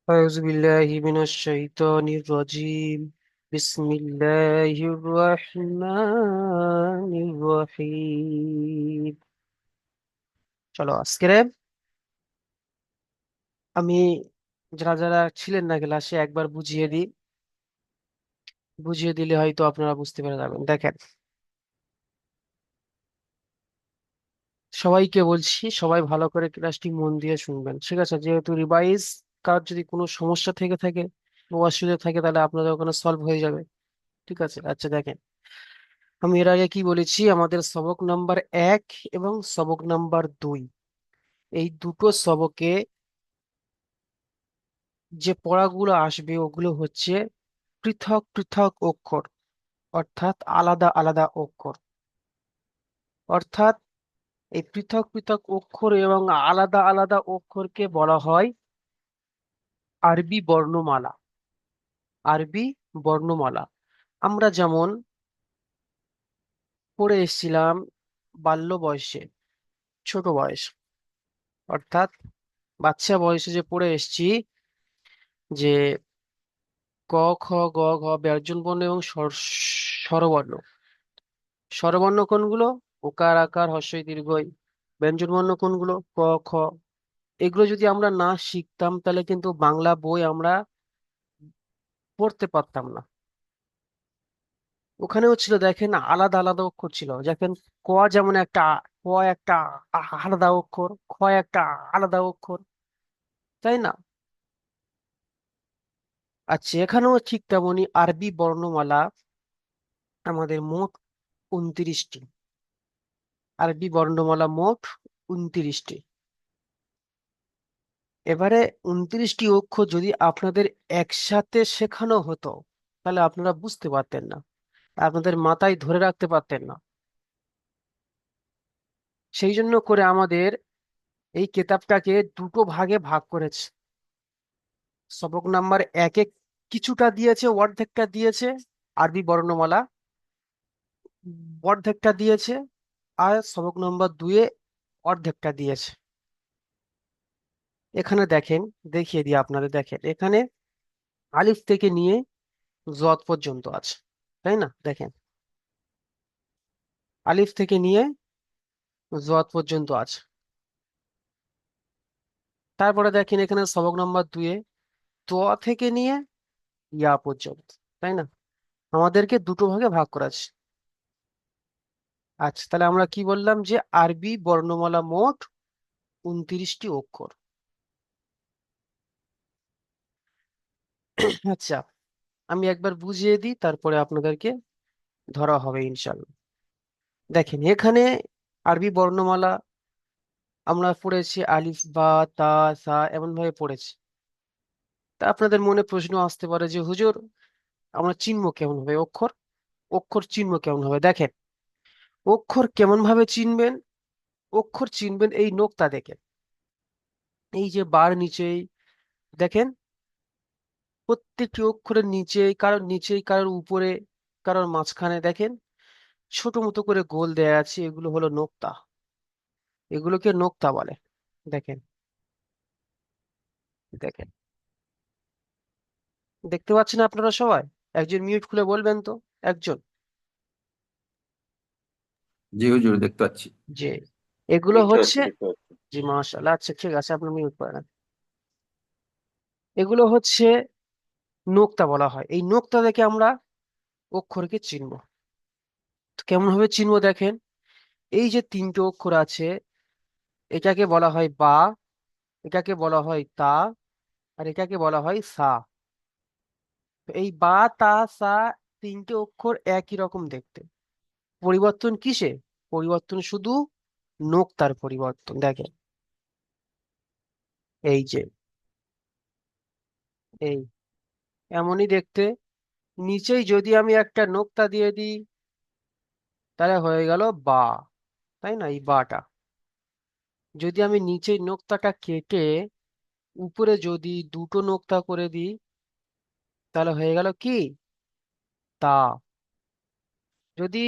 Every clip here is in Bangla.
أعوذ بالله من الشيطان الرجيم. بسم الله الرحمن الرحيم. চলো আজকে আমি যারা যারা ছিলেন না ক্লাসে একবার বুঝিয়ে দিই। বুঝিয়ে দিলে হয়তো আপনারা বুঝতে পেরে যাবেন। দেখেন, সবাইকে বলছি, সবাই ভালো করে ক্লাসটি মন দিয়ে শুনবেন, ঠিক আছে? যেহেতু রিভাইজ, কার যদি কোনো সমস্যা থেকে থাকে বা অসুবিধা থাকে তাহলে আপনাদের ওখানে সলভ হয়ে যাবে। ঠিক আছে, আচ্ছা দেখেন, আমি এর আগে কি বলেছি, আমাদের সবক নাম্বার 1 এবং সবক নাম্বার 2, এই দুটো সবকে যে পড়াগুলো আসবে ওগুলো হচ্ছে পৃথক পৃথক অক্ষর, অর্থাৎ আলাদা আলাদা অক্ষর। অর্থাৎ এই পৃথক পৃথক অক্ষর এবং আলাদা আলাদা অক্ষরকে বলা হয় আরবি বর্ণমালা। আরবি বর্ণমালা আমরা যেমন পড়ে এসেছিলাম বাল্য বয়সে, ছোট বয়স, অর্থাৎ বাচ্চা বয়সে যে পড়ে এসেছি যে ক, খ, গ, ঘ ব্যঞ্জন বর্ণ এবং স্বরবর্ণ। স্বরবর্ণ কোনগুলো? ওকার, আকার, হস্যই, দীর্ঘই। ব্যঞ্জন বর্ণ কোনগুলো? ক, খ। এগুলো যদি আমরা না শিখতাম তাহলে কিন্তু বাংলা বই আমরা পড়তে পারতাম না। ওখানেও ছিল, দেখেন, আলাদা আলাদা অক্ষর ছিল। দেখেন, ক যেমন একটা ক একটা আলাদা অক্ষর, খ একটা আলাদা অক্ষর, তাই না? আচ্ছা, এখানেও ঠিক তেমনি আরবি বর্ণমালা আমাদের মোট 29টি। আরবি বর্ণমালা মোট 29টি। এবারে 29টি অক্ষর যদি আপনাদের একসাথে শেখানো হতো তাহলে আপনারা বুঝতে পারতেন না, আপনাদের মাথায় ধরে রাখতে পারতেন না। সেই জন্য করে আমাদের এই কিতাবটাকে দুটো ভাগে ভাগ করেছে। সবক নাম্বার 1-এ কিছুটা দিয়েছে, অর্ধেকটা দিয়েছে আরবি বর্ণমালা, অর্ধেকটা দিয়েছে। আর সবক নাম্বার 2-এ অর্ধেকটা দিয়েছে। এখানে দেখেন, দেখিয়ে দিই আপনাদের, দেখেন এখানে আলিফ থেকে নিয়ে জদ পর্যন্ত আছে, তাই না? দেখেন, আলিফ থেকে নিয়ে জদ পর্যন্ত আছে। তারপরে দেখেন এখানে সবক নাম্বার 2-এ ত থেকে নিয়ে ইয়া পর্যন্ত, তাই না? আমাদেরকে দুটো ভাগে ভাগ করা আছে। আচ্ছা, তাহলে আমরা কি বললাম যে আরবি বর্ণমালা মোট 29টি অক্ষর। আচ্ছা, আমি একবার বুঝিয়ে দিই, তারপরে আপনাদেরকে ধরা হবে ইনশাল্লাহ। দেখেন এখানে আরবি বর্ণমালা আমরা পড়েছি আলিফ, বা, তা, সা এমন ভাবে পড়েছি। তা আপনাদের মনে প্রশ্ন আসতে পারে যে হুজুর, আমরা চিনবো কেমন হবে অক্ষর? অক্ষর চিনবো কেমন হবে? দেখেন, অক্ষর কেমন ভাবে চিনবেন? অক্ষর চিনবেন এই নোক্তা দেখে। এই যে বার নিচেই দেখেন, প্রত্যেকটি অক্ষরের নিচেই, কারোর নিচেই, কারোর উপরে, কারোর মাঝখানে দেখেন ছোট মতো করে গোল দেয়া আছে, এগুলো হলো নোক্তা। এগুলোকে নোক্তা বলে। দেখেন, দেখেন, দেখতে পাচ্ছেন আপনারা সবাই? একজন মিউট খুলে বলবেন তো, একজন, জি হুজুর, দেখতে পাচ্ছি। যে এগুলো দেখতে হচ্ছে, পাচ্ছি, দেখতে পাচ্ছি। জি মাশাআল্লাহ, আচ্ছা ঠিক আছে, আপনি মিউট করে নেন। এগুলো হচ্ছে নোক্তা বলা হয়। এই নোক্তা দেখে আমরা অক্ষরকে চিনবো। তো কেমন ভাবে চিনবো? দেখেন, এই যে তিনটে অক্ষর আছে, এটাকে বলা হয় বা, এটাকে বলা হয় তা, আর এটাকে বলা হয় সা। তো এই বা, তা, সা তিনটে অক্ষর একই রকম দেখতে। পরিবর্তন কিসে? পরিবর্তন শুধু নোক্তার পরিবর্তন। দেখেন, এই যে, এই এমনই দেখতে। নিচেই যদি আমি একটা নোক্তা দিয়ে দিই তাহলে হয়ে গেল বা, তাই না? এই বাটা। যদি আমি নিচেই নোক্তাটা কেটে উপরে যদি দুটো নোক্তা করে দিই তাহলে হয়ে গেল কি? তা। যদি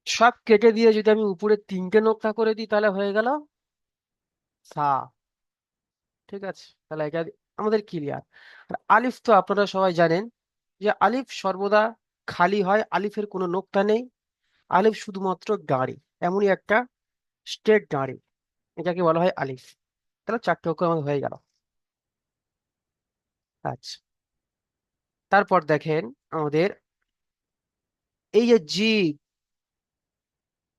সব কেটে দিয়ে যদি আমি উপরে তিনটে নোক্তা করে দিই তাহলে হয়ে গেল সা। ঠিক আছে, তাহলে এটা আমাদের ক্লিয়ার। আর আলিফ তো আপনারা সবাই জানেন যে আলিফ সর্বদা খালি হয়, আলিফের কোনো নোক্তা নেই। আলিফ শুধুমাত্র গাড়ি, এমনই একটা স্টেট গাড়ি, এটাকে বলা হয় আলিফ। তাহলে চারটে অক্ষর আমাদের হয়ে গেল। আচ্ছা, তারপর দেখেন আমাদের এই যে জি,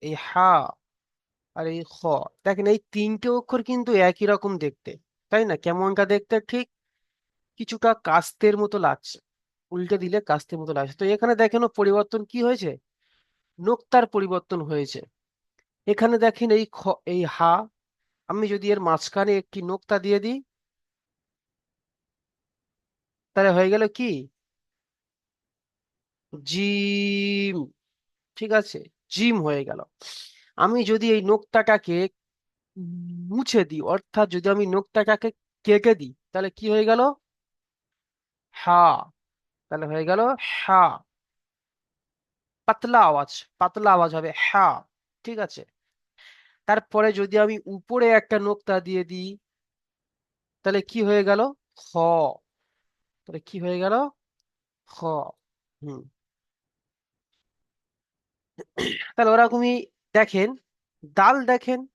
এই হা, আর এই খ, দেখেন এই তিনটে অক্ষর কিন্তু একই রকম দেখতে, তাই না? কেমনটা দেখতে? ঠিক কিছুটা কাস্তের মতো লাগছে, উল্টে দিলে কাস্তের মতো লাগছে। তো এখানে দেখেন ও পরিবর্তন কি হয়েছে, নোক্তার পরিবর্তন হয়েছে। এখানে দেখেন এই এই হা, আমি যদি এর মাঝখানে একটি নোক্তা দিয়ে দিই, তাহলে হয়ে গেল কি, জিম। ঠিক আছে, জিম হয়ে গেল। আমি যদি এই নোক্তাটাকে মুছে দিই, অর্থাৎ যদি আমি নোক্তাটাকে কেটে দিই, তাহলে কি হয়ে গেল, হা। তাহলে হয়ে গেল হা, পাতলা আওয়াজ, পাতলা আওয়াজ হবে হা। ঠিক আছে, তারপরে যদি আমি উপরে একটা নোক্তা দিয়ে দিই, তাহলে কি হয়ে গেল, খ। তাহলে কি হয়ে গেল, খ। হুম, তাহলে ওরকমই দেখেন, দাল দেখেন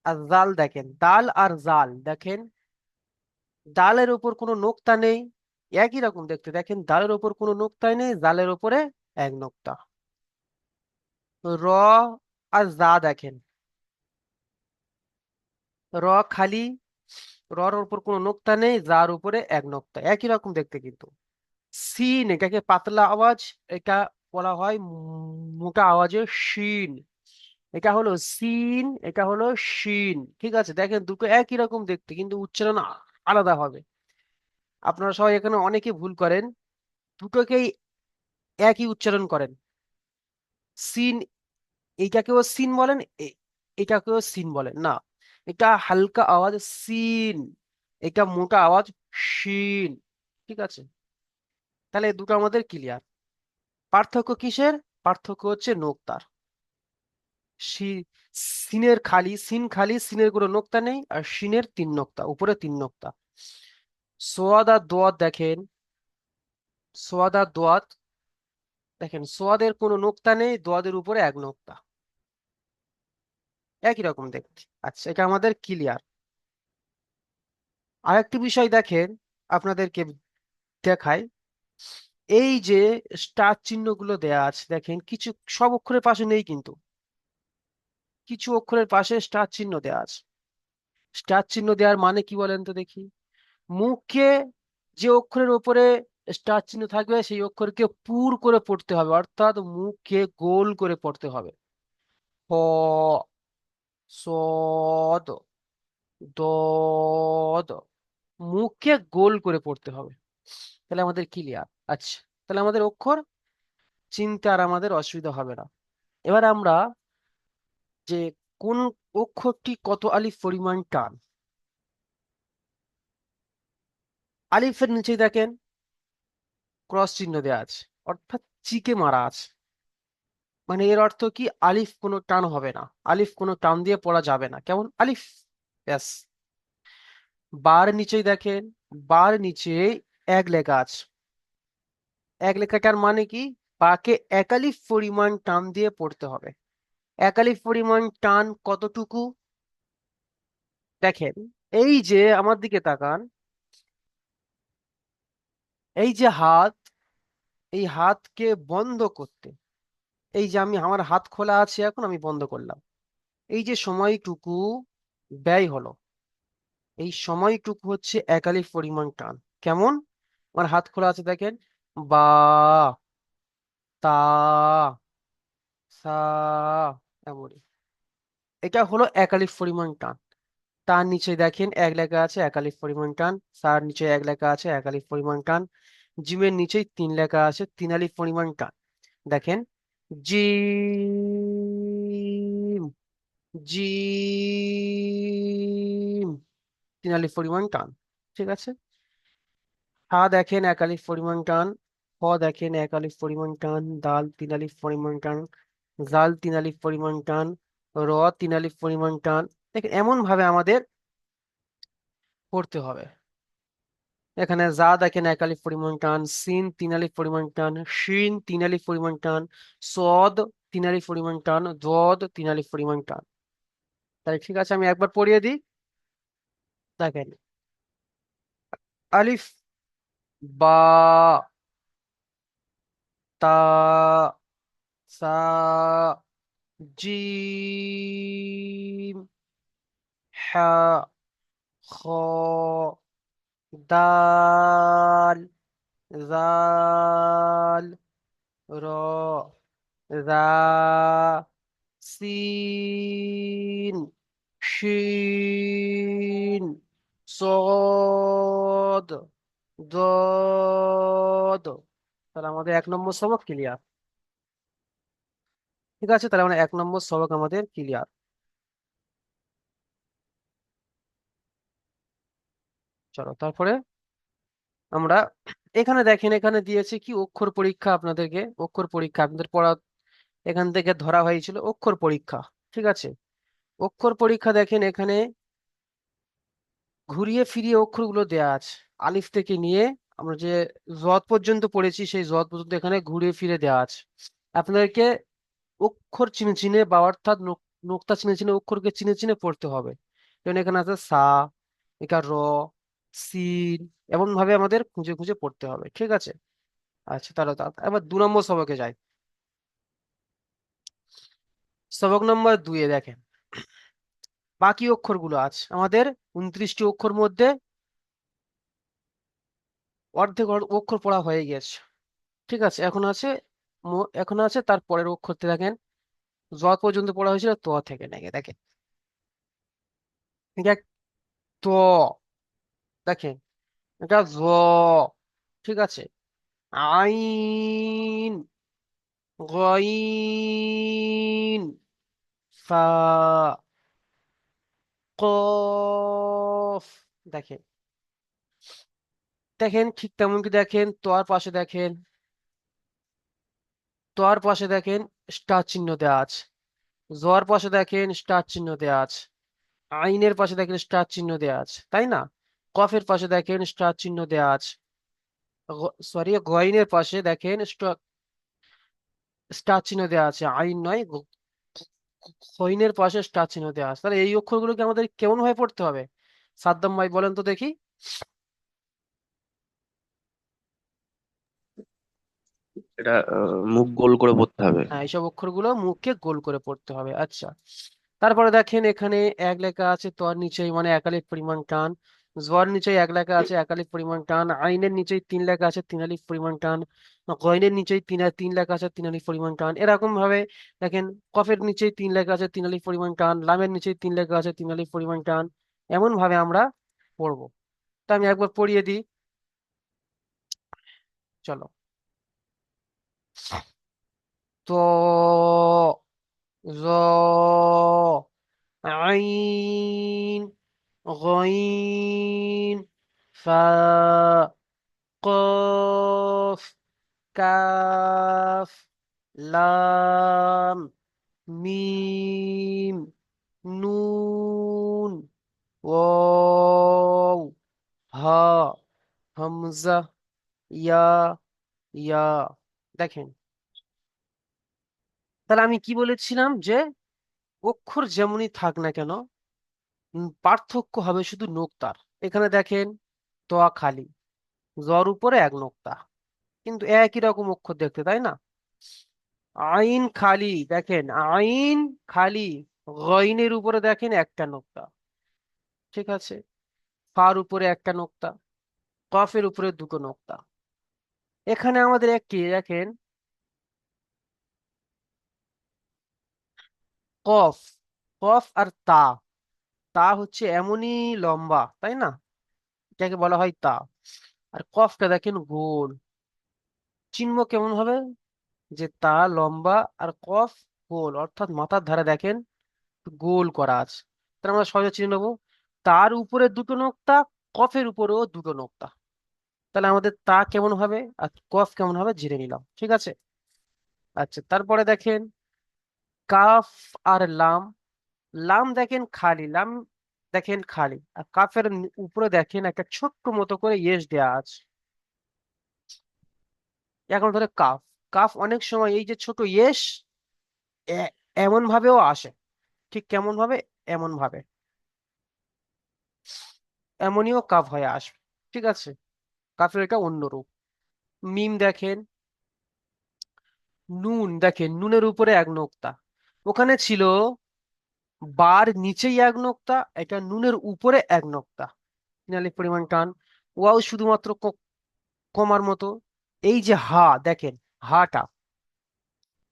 আর জাল দেখেন, দাল আর জাল দেখেন, দালের উপর কোনো নোক্তা নেই, একই রকম দেখতে। দেখেন দালের উপর কোনো নোক্তাই নেই, জালের উপরে এক নোক্তা। র আর জা দেখেন, র খালি, রর উপর কোনো নোক্তা নেই, যার উপরে এক নোক্তা, একই রকম দেখতে কিন্তু। সিন, এটাকে পাতলা আওয়াজ, এটা বলা হয় মোটা আওয়াজে শিন। এটা হলো সিন, এটা হলো শিন। ঠিক আছে, দেখেন দুটো একই রকম দেখতে কিন্তু উচ্চারণ আলাদা হবে। আপনারা সবাই এখানে অনেকে ভুল করেন, দুটোকেই একই উচ্চারণ করেন। সিন, এইটাকেও সিন বলেন, এটাকেও সিন বলেন না। এটা হালকা আওয়াজ সিন, এটা মোটা আওয়াজ শিন। ঠিক আছে, তাহলে এই দুটো আমাদের ক্লিয়ার। পার্থক্য কিসের? পার্থক্য হচ্ছে নোক্তার। সি- সিনের খালি, সিন খালি, সিনের কোনো নোক্তা নেই, আর সিনের তিন নোক্তা, উপরে তিন নোক্তা। সোয়াদ আর দোয়াত দেখেন, সোয়াদ আর দোয়াত দেখেন, সোয়াদের কোনো নোক্তা নেই, দোয়াদের উপরে এক নোক্তা, একই রকম দেখতে। আচ্ছা, এটা আমাদের ক্লিয়ার। আরেকটি বিষয় দেখেন, আপনাদেরকে দেখাই, এই যে স্টার চিহ্নগুলো দেয়া আছে দেখেন, কিছু সব অক্ষরের পাশে নেই কিন্তু, কিছু অক্ষরের পাশে স্টার চিহ্ন দেয়া আছে। স্টার চিহ্ন দেওয়ার মানে কি বলেন তো দেখি। মুখে যে অক্ষরের উপরে স্টার চিহ্ন থাকবে সেই অক্ষরকে পুর করে পড়তে হবে, অর্থাৎ মুখকে গোল করে পড়তে হবে। হ, সদ, দদ, মুখকে গোল করে পড়তে হবে। তাহলে আমাদের ক্লিয়ার। আচ্ছা, তাহলে আমাদের অক্ষর চিনতে আর আমাদের অসুবিধা হবে না। এবার আমরা যে কোন অক্ষরটি কত আলিফ পরিমাণ টান, আলিফের নিচে দেখেন ক্রস চিহ্ন দেওয়া আছে, অর্থাৎ চিকে মারা আছে। মানে এর অর্থ কি, আলিফ কোনো টান হবে না, আলিফ কোনো টান দিয়ে পড়া যাবে না, কেমন আলিফ, ব্যাস। বার নিচেই দেখেন, বার নিচে এক লেখা আছে। এক লেখাটার মানে কি, বাকে এক আলিফ পরিমাণ টান দিয়ে পড়তে হবে। এক আলিফ পরিমাণ টান কতটুকু, দেখেন এই যে আমার দিকে তাকান, এই যে হাত, এই হাতকে বন্ধ করতে, এই যে আমি, আমার হাত খোলা আছে এখন, আমি বন্ধ করলাম, এই যে সময়টুকু ব্যয় হলো, এই সময়টুকু হচ্ছে এক আলিফ পরিমাণ টান। কেমন, আমার হাত খোলা আছে দেখেন, বা, তা, সা, এমনই, এটা হলো এক আলিফ পরিমাণ টান। তার নিচে দেখেন এক লেখা আছে এক আলিফ পরিমাণ টান, সার নিচে এক লেখা আছে এক আলিফ পরিমাণ টান, জিমের নিচেই তিন লেখা আছে তিন আলিফ পরিমাণ টান। দেখেন, জিম, জিম, তিন আলিফ পরিমাণ টান। ঠিক আছে, হা দেখেন এক আলিফ পরিমাণ টান, হ দেখেন এক আলিফ পরিমাণ টান, দাল তিন আলিফ পরিমাণ টান, জাল তিন আলিফ পরিমাণ টান, র তিন আলিফ পরিমাণ টান। দেখেন এমন ভাবে আমাদের পড়তে হবে। এখানে যা দেখেন এক আলিফ পরিমাণ টান, সিন তিন আলিফ পরিমাণ টান, শিন তিন আলিফ পরিমাণ টান, সদ তিন আলিফ পরিমাণ টান, দদ তিন আলিফ পরিমাণ টান। তাহলে ঠিক আছে, আমি একবার পড়িয়ে দিই। দেখেন, আলিফ, বা, তা, সা, জিম, হা, খ, দাল, জাল, র, রা, সিন, শিন, সদ, দদ। তাহলে আমাদের 1 নম্বর সবক ক্লিয়ার। ঠিক আছে, তাহলে আমরা 1 নম্বর সবক আমাদের ক্লিয়ার। চলো তারপরে আমরা, এখানে দেখেন, এখানে দিয়েছে কি অক্ষর পরীক্ষা আপনাদেরকে, অক্ষর পরীক্ষা আপনাদের পড়া, এখান থেকে ধরা হয়েছিল অক্ষর পরীক্ষা। ঠিক আছে, অক্ষর পরীক্ষা দেখেন এখানে ঘুরিয়ে ফিরিয়ে অক্ষরগুলো দেয়া আছে। আলিফ থেকে নিয়ে আমরা যে জদ পর্যন্ত পড়েছি সেই জদ পর্যন্ত এখানে ঘুরিয়ে ফিরে দেওয়া আছে। আপনাদেরকে অক্ষর চিনে চিনে বা অর্থাৎ নোক্তা চিনে চিনে অক্ষরকে চিনে চিনে পড়তে হবে। যেমন এখানে আছে সা, এখানে র, সিন, এমন ভাবে আমাদের খুঁজে খুঁজে পড়তে হবে। ঠিক আছে। আচ্ছা, তাহলে এবার 2 নম্বর সবকে যাই। সবক নম্বর 2-এ দেখেন বাকি অক্ষরগুলো আছে আমাদের 29টি অক্ষর মধ্যে অর্ধেক অক্ষর পড়া হয়ে গেছে। ঠিক আছে, এখন আছে এখন আছে তার পরের অক্ষরটি দেখেন, জ পর্যন্ত পড়া হয়েছিল ত থেকে নাকি দেখেন, এটা ত, দেখেন এটা জ। ঠিক আছে, আইন, গইন, ফা, কফ। দেখেন, দেখেন ঠিক তেমন কি দেখেন তোয়ার পাশে দেখেন, তোয়ার পাশে দেখেন স্টার চিহ্ন দেওয়া আছে, জোয়ার পাশে দেখেন স্টার চিহ্ন দেওয়া আছে, আইনের পাশে দেখেন স্টার চিহ্ন দেওয়া আছে, তাই না? কফের পাশে দেখেন স্টার চিহ্ন দেওয়া আছে, সরি গইনের পাশে দেখেন স্টার চিহ্ন দেওয়া আছে, আইন নয়, গইনের পাশে স্টার চিহ্ন দেওয়া আছে। তাহলে এই অক্ষরগুলোকে আমাদের কেমন ভাবে পড়তে হবে? সাদ্দাম ভাই বলেন তো দেখি। এটা মুখ গোল করে পড়তে হবে। হ্যাঁ, এইসব অক্ষরগুলো মুখকে গোল করে পড়তে হবে। আচ্ছা, তারপরে দেখেন এখানে এক লেখা আছে তর নিচেই মানে একালিফ পরিমাণ টান, জোয়ার নিচেই এক লেখা আছে একালিফ পরিমাণ টান, আইনের নিচেই 3 লেখা আছে 3 আলিফ পরিমাণ টান, গয়নের নিচেই তিন লেখা আছে 3 আলিফ পরিমাণ টান। এরকম ভাবে দেখেন কফের নিচেই 3 লেখা আছে 3 আলিফ পরিমাণ টান, লামের নিচেই 3 লেখা আছে 3 আলিফ পরিমাণ টান। এমন ভাবে আমরা পড়বো। তা আমি একবার পড়িয়ে দিই। চলো, তো, জ, আইন, গইন, ফা, কফ, কাফ, লাম, মিম, নুন, ওয়াও, হা, হামজা, ইয়া, ইয়া। দেখেন, তাহলে আমি কি বলেছিলাম যে অক্ষর যেমনই থাক না কেন, পার্থক্য হবে শুধু নোক্তার। এখানে দেখেন তোয়া খালি, জ্বর উপরে এক নোক্তা, কিন্তু একই রকম অক্ষর দেখতে, তাই না? আইন খালি, দেখেন আইন খালি, গইনের উপরে দেখেন একটা নোক্তা। ঠিক আছে, ফার উপরে একটা নোক্তা, কফের উপরে দুটো নোক্তা। এখানে আমাদের একটি দেখেন কফ, কফ আর তা, তা হচ্ছে এমনই লম্বা, তাই না? এটাকে বলা হয় তা। আর কফটা দেখেন গোল, চিহ্ন কেমন হবে? যে তা লম্বা আর কফ গোল, অর্থাৎ মাথার ধারে দেখেন গোল করা আছে। তাহলে আমরা সহজে চিনে নেবো, তার উপরে দুটো নোক্তা, কফের উপরেও দুটো নোক্তা। তাহলে আমাদের তা কেমন হবে আর কফ কেমন হবে জেনে নিলাম। ঠিক আছে। আচ্ছা, তারপরে দেখেন কাফ আর লাম, লাম দেখেন খালি, লাম দেখেন খালি, আর কাফের উপরে দেখেন একটা ছোট্ট মতো করে ইয়েস দেয়া আছে। এখন ধরে কাফ, কাফ অনেক সময় এই যে ছোট ইয়েস এমন ভাবেও আসে। ঠিক কেমন ভাবে? এমন ভাবে, এমনিও কাফ হয়ে আসবে। ঠিক আছে, কাফের এটা অন্য রূপ। মিম দেখেন, নুন দেখেন, নুনের উপরে এক নোক্তা, ওখানে ছিল বার নিচেই এক নোক্তা, এটা নুনের উপরে এক নোক্তা। সিগন্যালের পরিমাণ টান। ওয়াও শুধুমাত্র কমার মতো। এই যে হা দেখেন, হাটা,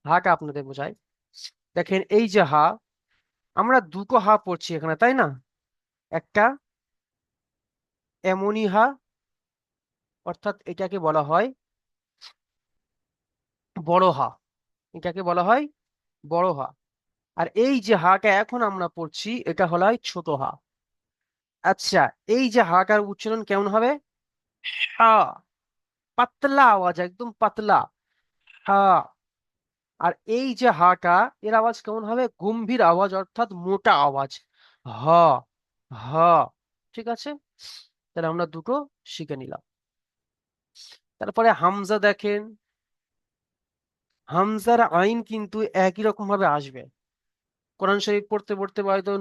হাটা আপনাদের বোঝায়। দেখেন এই যে হা, আমরা দুটো হা পড়ছি এখানে, তাই না? একটা এমনি হা, অর্থাৎ এটাকে বলা হয় বড় হা, এটাকে বলা হয় বড় হা। আর এই যে হাটা এখন আমরা পড়ছি, এটা হলো ছোট হা। আচ্ছা, এই যে হাটার উচ্চারণ কেমন হবে? হা, পাতলা আওয়াজ, একদম পাতলা, হা। আর এই যে হাটা, এর আওয়াজ কেমন হবে? গম্ভীর আওয়াজ, অর্থাৎ মোটা আওয়াজ, হ, হ। ঠিক আছে, তাহলে আমরা দুটো শিখে নিলাম। তারপরে হামজা দেখেন, হামজার আইন কিন্তু একই রকম ভাবে আসবে। কোরআন শরীফ পড়তে পড়তে বা হয়তো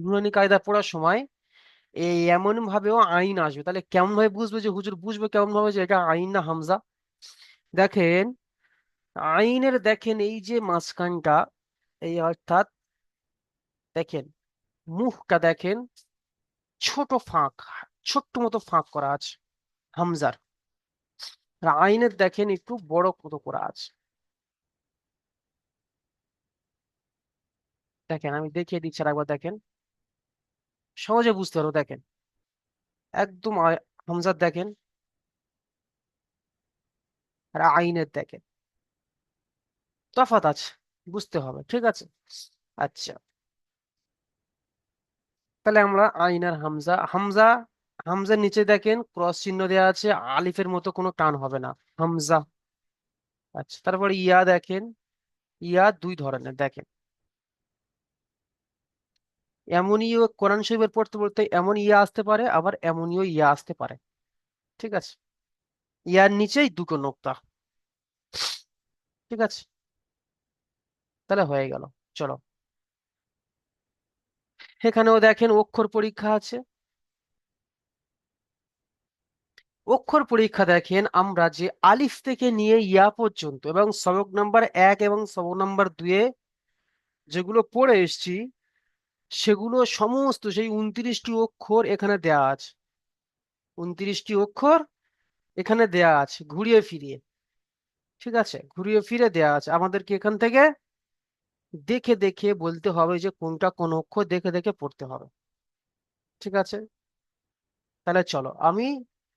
নুরানি কায়দা পড়ার সময় এই এমন ভাবেও আইন আসবে। তাহলে কেমন ভাবে বুঝবে যে হুজুর, বুঝবে কেমন ভাবে যে এটা আইন না হামজা? দেখেন আইনের, দেখেন এই যে মাঝখানটা, এই অর্থাৎ দেখেন মুখটা দেখেন, ছোট ফাঁক, ছোট্ট মতো ফাঁক করা আছে হামজার। আর আইনের দেখেন একটু বড় মতো করা আছে। দেখেন আমি দেখিয়ে দিচ্ছি আর একবার দেখেন, সহজে বুঝতে পারো। দেখেন একদম হামজার দেখেন, আর আইনের দেখেন তফাৎ আছে, বুঝতে হবে। ঠিক আছে, আচ্ছা, তাহলে আমরা আইন আর হামজা, হামজা, হামজার নিচে দেখেন ক্রস চিহ্ন দেওয়া আছে, আলিফের মতো কোনো টান হবে না, হামজা। আচ্ছা, তারপরে ইয়া দেখেন, ইয়া দুই ধরনের দেখেন। এমনিও কোরআন শরীফের পড়তে পড়তে এমন ইয়া আসতে পারে, আবার এমনিও ইয়া আসতে পারে। ঠিক আছে, ইয়ার নিচেই দুটো নোক্তা। ঠিক আছে, তাহলে হয়ে গেল। চলো, এখানেও দেখেন অক্ষর পরীক্ষা আছে। অক্ষর পরীক্ষা দেখেন, আমরা যে আলিফ থেকে নিয়ে ইয়া পর্যন্ত এবং সবক নাম্বার 1 এবং সবক নাম্বার 2 যেগুলো পড়ে এসেছি, সেগুলো সমস্ত সেই 29টি অক্ষর এখানে দেয়া আছে। 29টি অক্ষর এখানে দেয়া আছে ঘুরিয়ে ফিরিয়ে। ঠিক আছে, ঘুরিয়ে ফিরে দেয়া আছে, আমাদেরকে এখান থেকে দেখে দেখে বলতে হবে যে কোনটা কোন অক্ষর, দেখে দেখে পড়তে হবে। ঠিক আছে, তাহলে চলো আমি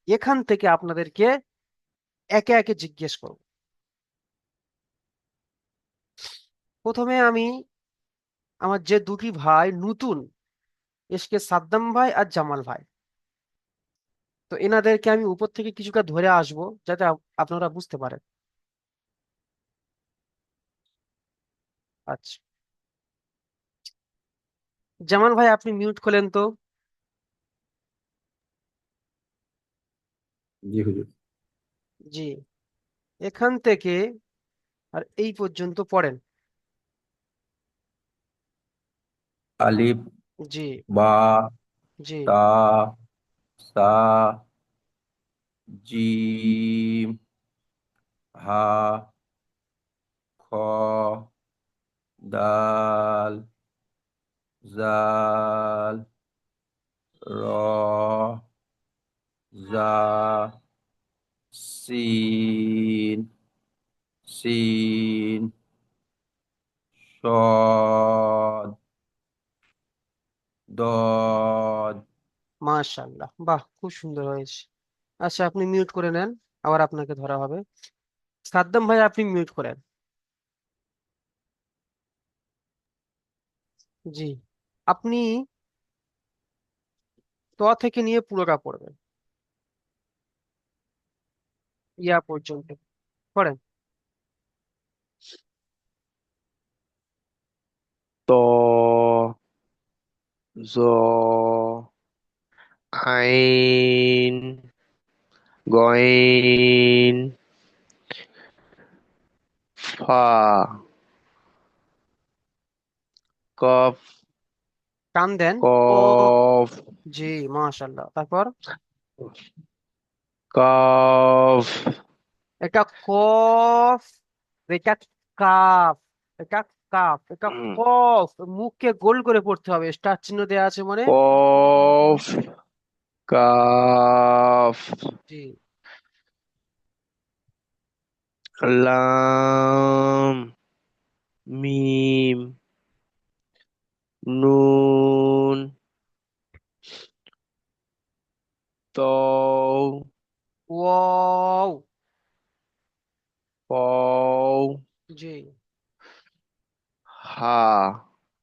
এখান থেকে আপনাদেরকে একে একে জিজ্ঞেস করব। প্রথমে আমি আমার যে দুটি ভাই নতুন এসকে, সাদ্দাম ভাই আর জামাল ভাই, তো এনাদেরকে আমি উপর থেকে কিছুটা ধরে আসবো যাতে আপনারা বুঝতে পারেন। আচ্ছা, জামাল ভাই আপনি মিউট খোলেন তো। জি হুজুর। জি, এখান থেকে আর এই পর্যন্ত পড়েন। আলিফ, জি, বা, জি, তা, সা, জিম, হা, খ, দাল, জাল, র, জা, সিন, সিন, সদ, দদ। মাশাআল্লাহ, বাহ, খুব সুন্দর হয়েছে। আচ্ছা, আপনি মিউট করে নেন, আবার আপনাকে ধরা হবে। সাদ্দাম ভাই আপনি মিউট করেন। জি, আপনি ত থেকে নিয়ে পুরোটা পড়বেন, ইয়া পর্যন্ত পড়েন। ত, জ, আইন, গইন, ফা, কফ, টান দেন। ক। কফ, জি, মাশাল্লাহ। তারপর কফ, এটা কফ, এটা কাফ, এটা কাফ, এটা উম, কফ। মুখকে গোল করে পড়তে হবে, স্টার চিহ্ন দেওয়া আছে মানে। কফ, কাফ, জি। লাম, মিম, নুন, তৌ, ওয়াও। ফউ, জি। হা,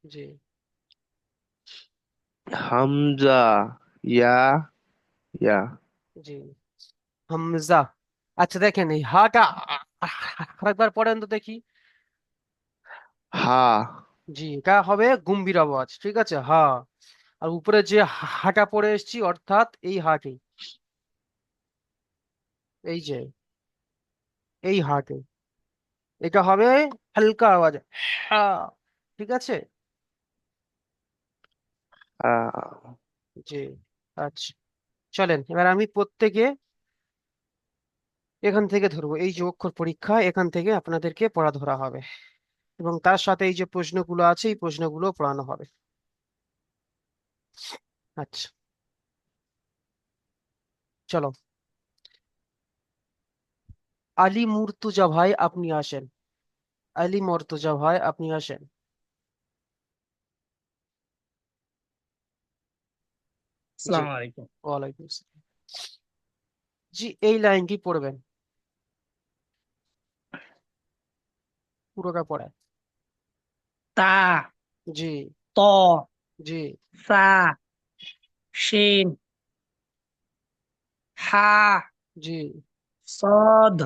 জি। হামজা, ইয়া, ইয়া, জি। হামজা। আচ্ছা দেখেন এই হাটা আরেকবার পড়েন তো দেখি। হা, জি, এটা হবে গম্ভীর আওয়াজ, ঠিক আছে, হা। আর উপরে যে হাটা পড়ে এসেছি অর্থাৎ এই হাটি, এই যে এই হাটে, এটা হবে হালকা আওয়াজ, হ্যাঁ, ঠিক আছে। আ, জি। আচ্ছা, চলেন এবার আমি প্রত্যেকে এখান থেকে ধরবো, এই যে অক্ষর পরীক্ষা এখান থেকে আপনাদেরকে পড়া ধরা হবে, এবং তার সাথে এই যে প্রশ্নগুলো আছে এই প্রশ্নগুলো পড়ানো হবে। আচ্ছা, চলো। আলী মুর্তুজা ভাই আপনি আসেন। আলী মুর্তুজা ভাই আপনি আসেন। জি। আসসালামু আলাইকুম। ওয়ালাইকুম আসসালাম। জি, এই লাইনটি পড়বেন, পুরোটা পড়ে। তা, জি। ত, জি। সা, শিন, হা, জি। সদ,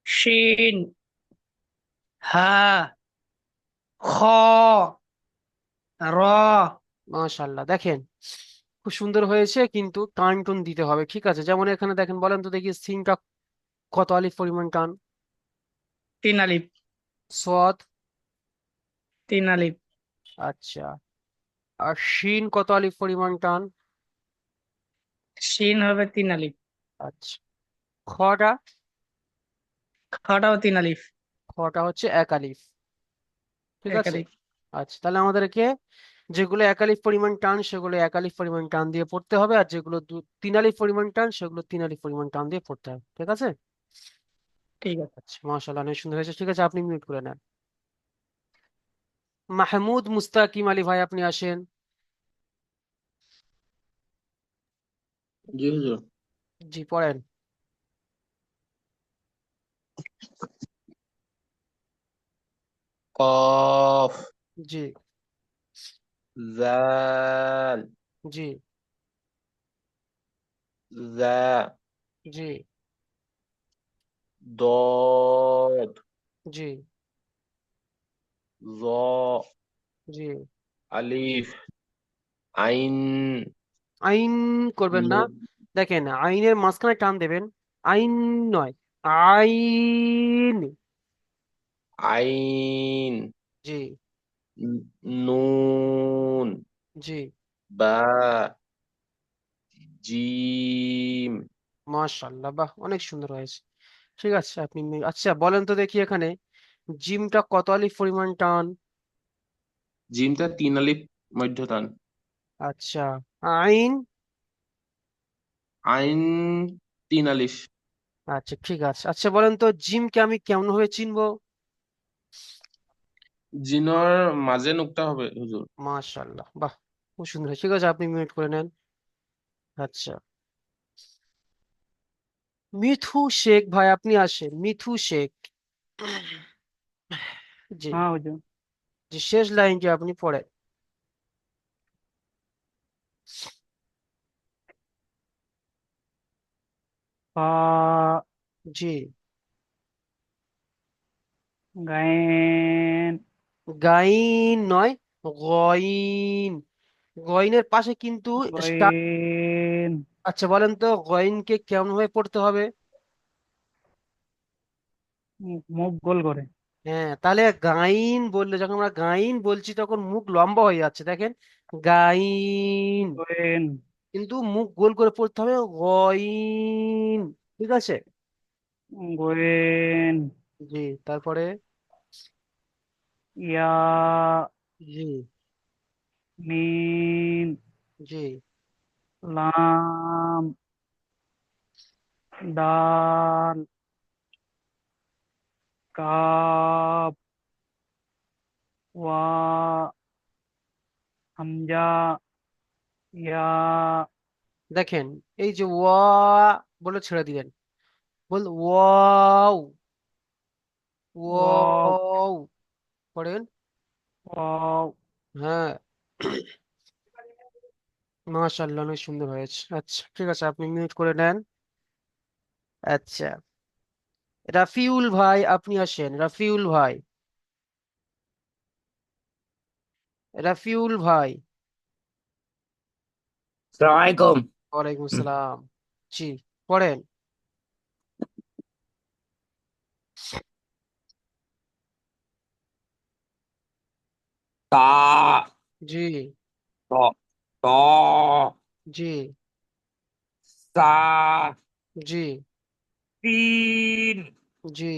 শিন, হা, খ, র। মাশাল্লাহ, দেখেন খুব সুন্দর হয়েছে, কিন্তু টান টুন দিতে হবে, ঠিক আছে। যেমন এখানে দেখেন, বলেন তো দেখি সিনটা কত আলিফ পরিমাণ টান? তিন আলিফ, সদ। তিন আলিফ। আচ্ছা। আর শিন কত আলিফ পরিমাণ টান? শিন হবে তিন আলিফ। আচ্ছা। খটা? খটাও তিন আলিফ, খটা হচ্ছে এক আলিফ, ঠিক এক আছে। আলিফ। আচ্ছা, তাহলে আমাদেরকে যেগুলো এক আলিফ পরিমাণ টান সেগুলো এক আলিফ পরিমাণ টান দিয়ে পড়তে হবে, আর যেগুলো তিন আলিফ পরিমাণ টান সেগুলো তিন আলিফ পরিমাণ টান দিয়ে পড়তে হবে, ঠিক আছে। ঠিক আছে। আচ্ছা, মাশাআল্লাহ, অনেক সুন্দর হয়েছে, ঠিক আছে, আপনি মিউট করে নেন। মাহমুদ মুস্তাকিম আলী ভাই আপনি আসেন। জি হুজুর। জি, পড়েন। কফ, জি। জাল, জি। জা, জি। দদ, জি। জ, জি। আলিফ, আইন, আইন করবেন না, নুন, দেখেন আইনের মাঝখানে টান দেবেন, আইন নয়, আইন। আইন, জি। নুন, জি। বা, জিম। মাশাআল্লাহ, বাহ, অনেক সুন্দর হয়েছে, ঠিক আছে, আপনি আচ্ছা বলেন তো দেখি এখানে জিমটা কত আলিফ পরিমাণ টান? জিমটা তিন আলিফ মধ্যটান। আচ্ছা। আইন? আইন তিন আলিফ। আচ্ছা, ঠিক আছে। আচ্ছা বলেন তো জিমকে আমি কেমন ভাবে চিনবো? জিনৰ মাঝে নুক্তা হবে হুজুর। মাশাআল্লাহ, বাহ, খুব সুন্দর হয়েছে, ঠিক আছে, আপনি মিউট করে নেন। আচ্ছা। মিথু শেখ ভাই আপনি আসেন, মিথু শেখ। জি। হ্যাঁ হুজুর। জি, শেষ লাইনটি আপনি পড়েন। ফা, জি। গায়েন, গাইন নয়, গইন। গয়নের পাশে কিন্তু গয়েন। আচ্ছা বলেন তো গয়নকে কেমন ভাবে পড়তে হবে? মুখ গোল করে। হ্যাঁ, তাহলে গাইন বললে, যখন আমরা গাইন বলছি তখন মুখ লম্বা হয়ে যাচ্ছে, দেখেন, গাইন, গয়েন। কিন্তু মুখ গোল করে পড়তে হবে গইন। ঠিক আছে। গয়েন। জি, তারপরে ইয়া। জি মিম। জি লাম। দাল। কাপ। ওয়া। হামজা। ইয়া। দেখেন, এই যে ওয়া বলে ছেড়ে দিলেন, বল ওয়াও, ওয়াও। ওয়াও পড়েন। ওয়াও। হ্যাঁ, মাশাআল্লাহ, অনেক সুন্দর হয়েছে। আচ্ছা ঠিক আছে, আপনি মিউট করে নেন। আচ্ছা, রাফিউল ভাই আপনি আসেন, রাফিউল ভাই, রাফিউল ভাই। সালাম আলাইকুম। ওয়ালাইকুম আসসালাম। জি, পড়েন। তা জি ত ত জি সা জি তিন জি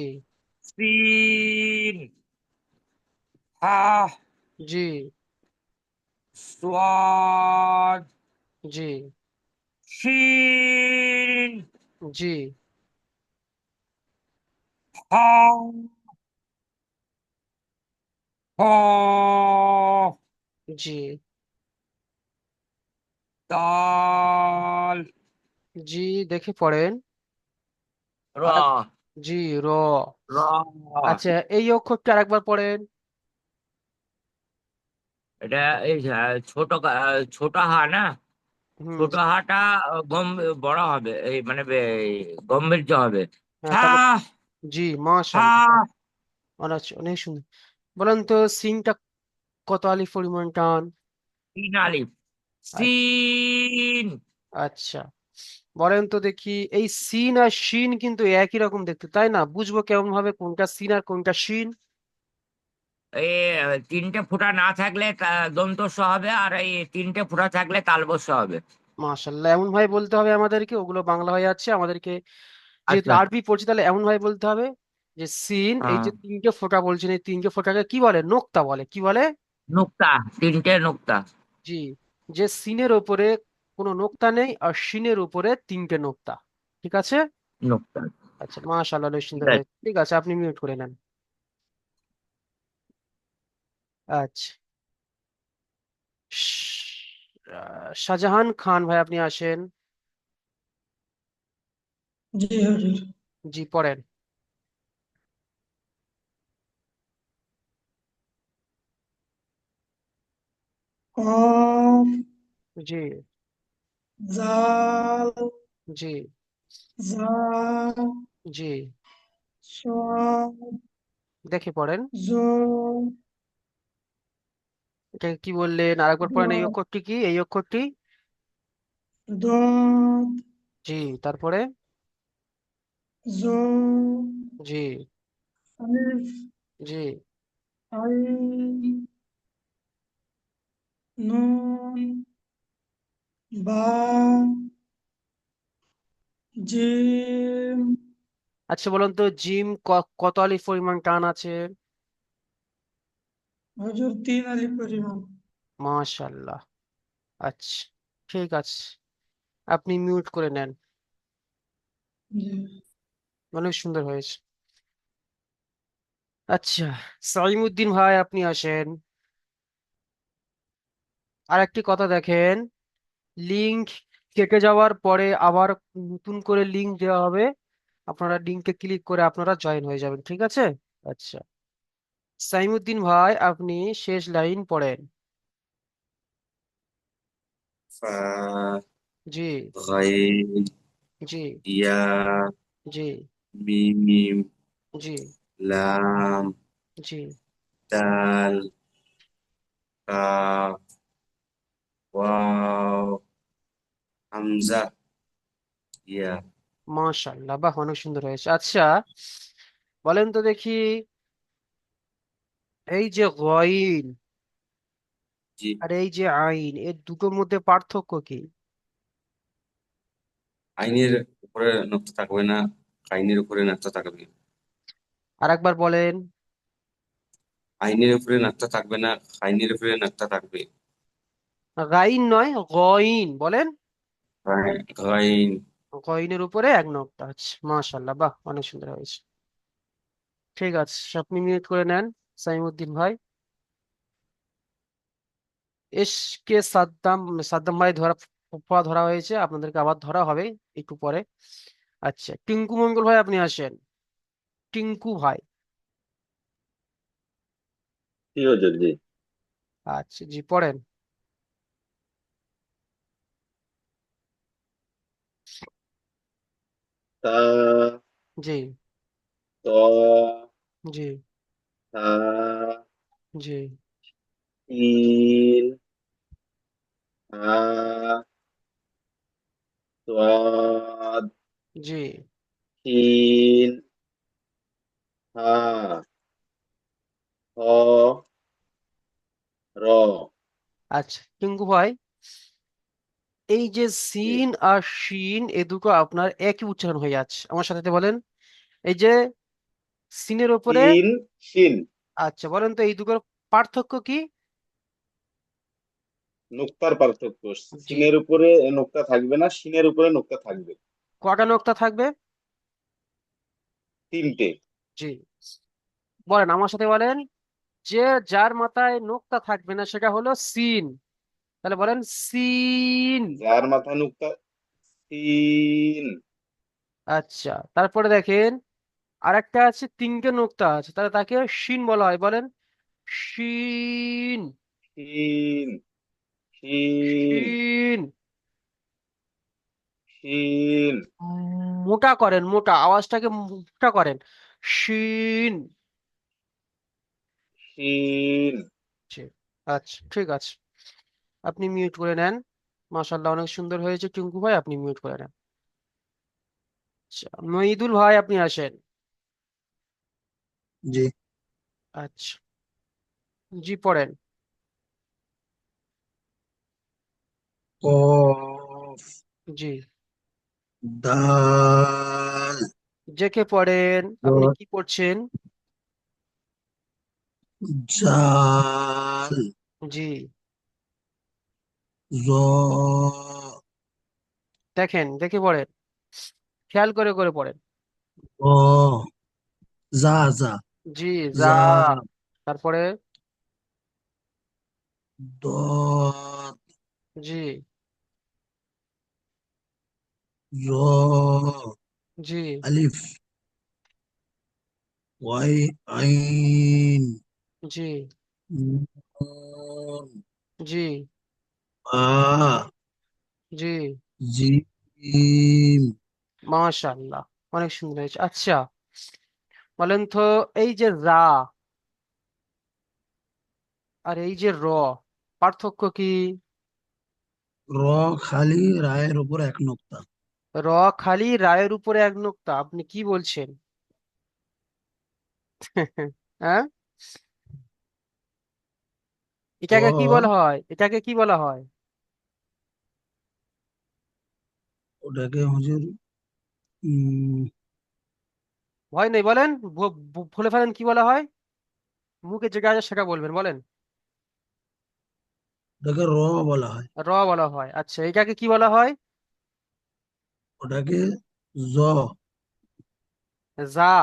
সিন হা জি সোয়াদ জি শিন জি হা হ জি দাল জি, দেখে পড়েন। র আর জি, র। র আচ্ছা, এই অক্ষরটা আরেকবার পড়েন। এটা এই ছোট হা না, হুম। ছোট হাটা গম বড় হবে, এই মানে গম্ভীর্য হবে। হ্যাঁ, হা তাহলে জি, হা মাশাআল্লাহ, অনেক অনেক সুন্দর। বলেন তো সিনটা কত আলিফ পরিমাণ টান? তিন আলিফ। আ- সিন আচ্ছা, বলেন তো দেখি, এই সিন আর শিন কিন্তু একই রকম দেখতে, তাই না? বুঝবো কেমন ভাবে কোনটা সিন আর কোনটা শিন? এ তিনটে ফোঁটা না থাকলে দন্ত স হবে, আর এই তিনটে ফোঁটা থাকলে তালবস্য হবে। মাশাআল্লাহ, এমন ভাবে বলতে হবে আমাদেরকে, ওগুলো বাংলা হয়ে যাচ্ছে আমাদেরকে, যেহেতু আচ্ছা। আরবি পড়ছি তাহলে এমন ভাবে বলতে হবে যে সিন, এই হ্যাঁ, যে তিনটে ফোঁটা বলছেন, এই তিনটে ফোঁটাকে কি বলে? নোক্তা বলে। কি বলে? নুক্তা, তিনটে নুক্তা। জি, যে সিনের ওপরে কোনো নোক্তা নেই আর শিনের উপরে তিনটে নোক্তা। ঠিক আছে। নুক্তা। আচ্ছা, মাশাআল্লাহ, অনেক ঠিক সুন্দর আছে। হয়েছে। ঠিক আছে, আপনি মিউট করে নেন। আচ্ছা, শাহজাহান খান ভাই আপনি আসেন। জি হুজুর। জি, পড়েন। কফ। জি জাল। জি জা। জি, সদ। দেখে পড়েন। জো। এটা কি বললেন? আরেকবার পড়েন, এই দদ। অক্ষরটি কি, এই অক্ষরটি? দদ। জি, তারপরে? জো। জি আলিফ। জি আইন। নুন। বা। জিম। আচ্ছা, বলুন তো জিম কত আলিফ পরিমাণ টান আছে? হুজুর তিন আলিফ পরিমাণ। মাশাআল্লাহ। আচ্ছা ঠিক আছে, আপনি মিউট করে নেন। জি। অনেক সুন্দর হয়েছে। আচ্ছা, সাইমুদ্দিন ভাই আপনি আসেন। আর একটি কথা দেখেন, লিংক কেটে যাওয়ার পরে আবার নতুন করে লিংক দেওয়া হবে, আপনারা লিংকে ক্লিক করে আপনারা জয়েন হয়ে যাবেন। ঠিক আছে। আচ্ছা, সাইমুদ্দিন ভাই আপনি শেষ লাইন পড়েন। ফা জি গাইন জি ইয়া জি মিম জি লাম জি দাল কাফ ওয়াও, হামজা, ইয়া। মাশাআল্লাহ, বাহ, অনেক সুন্দর হয়েছে। আচ্ছা, বলেন তো দেখি, এই যে গইন জি। আর এই যে আইন, এর দুটোর মধ্যে পার্থক্য কি? আইনের উপরে নকশা থাকবে না, আইনের উপরে নকশা থাকবে। আর একবার বলেন। আইনের উপরে নকশা থাকবে না, আইনের উপরে নকশা থাকবে। গাইন নয়, গইন বলেন। গাইন। গইনের উপরে এক নক্তা আছে। মাশাআল্লাহ, বাহ, অনেক সুন্দর হয়েছে। ঠিক আছে, আপনি মিউট করে নেন, সাইমুদ্দিন ভাই। এসকে সাদ্দাম, সাদ্দাম ভাই ধরা পড়া ধরা হয়েছে, আপনাদেরকে আবার ধরা হবে একটু পরে। আচ্ছা, টিঙ্কু মঙ্গল ভাই আপনি আসেন। টিঙ্কু ভাই। জি হুজুর, জি। আচ্ছা, জি পড়েন। তা, জি। ত, জি। থা, জি। তিন, হা, সাদ, জি। তিন, হা, হ, র। আচ্ছা, টিঙ্কু ভাই, এই যে জি। সিন আর শিন এ দুটো আপনার একই উচ্চারণ হয়ে যাচ্ছে, আমার সাথে সাথে বলেন। এই যে সিনের ওপরে, তিন, শিন। আচ্ছা বলেন তো এই দুটোর পার্থক্য কি? নোক্তার পার্থক্য। জি। সিনের উপরে নোক্তা থাকবে না, শিনের উপরে নোক্তা থাকবে। কটা নক্তা থাকবে? তিনটে। জি। বলেন আমার সাথে বলেন, যে যার মাথায় নোক্তা থাকবে না সেটা হলো সিন। তাহলে বলেন সিন। যার মাথা নোক্তা, তিন। আচ্ছা, তারপরে দেখেন আরেকটা আছে তিনটে নোক্তা আছে, তাহলে তাকে শিন বলা হয়, বলেন শিন। শিন, শিন, শিন। শিন, মোটা করেন, মোটা আওয়াজটাকে মোটা করেন। শিন। শিন। জি। আচ্ছা, ঠিক আছে, আপনি মিউট করে নেন। মাশাআল্লাহ, অনেক সুন্দর হয়েছে টিঙ্কু ভাই, আপনি মিউট করে নেন। আচ্ছা, মঈদুল ভাই আপনি আসেন। জি। আচ্ছা, জি পড়েন। কফ, জি। দাল, জেকে পড়েন, আপনি জ, কি পড়ছেন? জাল, জি। জ, দেখেন, দেখে পড়েন, খেয়াল করে করে পড়েন। ও, যা, যা, জি। যা। যা, তারপরে। দত, জি। র, জি। আলিফ, ওয়াই, আইন, জি। নুন, জি। আ, জি। জিম, মাশাআল্লাহ, অনেক সুন্দর হয়েছে। আচ্ছা, বলেন তো এই যে রা আর এই যে র, পার্থক্য কি? র খালি রায়ের উপর এক নোক্তা। র খালি রায়ের উপরে এক নোক্তা, আপনি কি বলছেন? হ্যাঁ, এটাকে কি বলা র, হয়, এটাকে কি বলা হয়? ওটাকে হুজুর, উম, ভয় নেই, বলেন, বলে ফেলেন কি বলা হয়, মুখে যেটা আছে সেটা বলবেন, বলেন। ওটাকে র বলা হয়। র বলা হয়। আচ্ছা, এটাকে কি বলা হয়? ওটাকে জ। যা।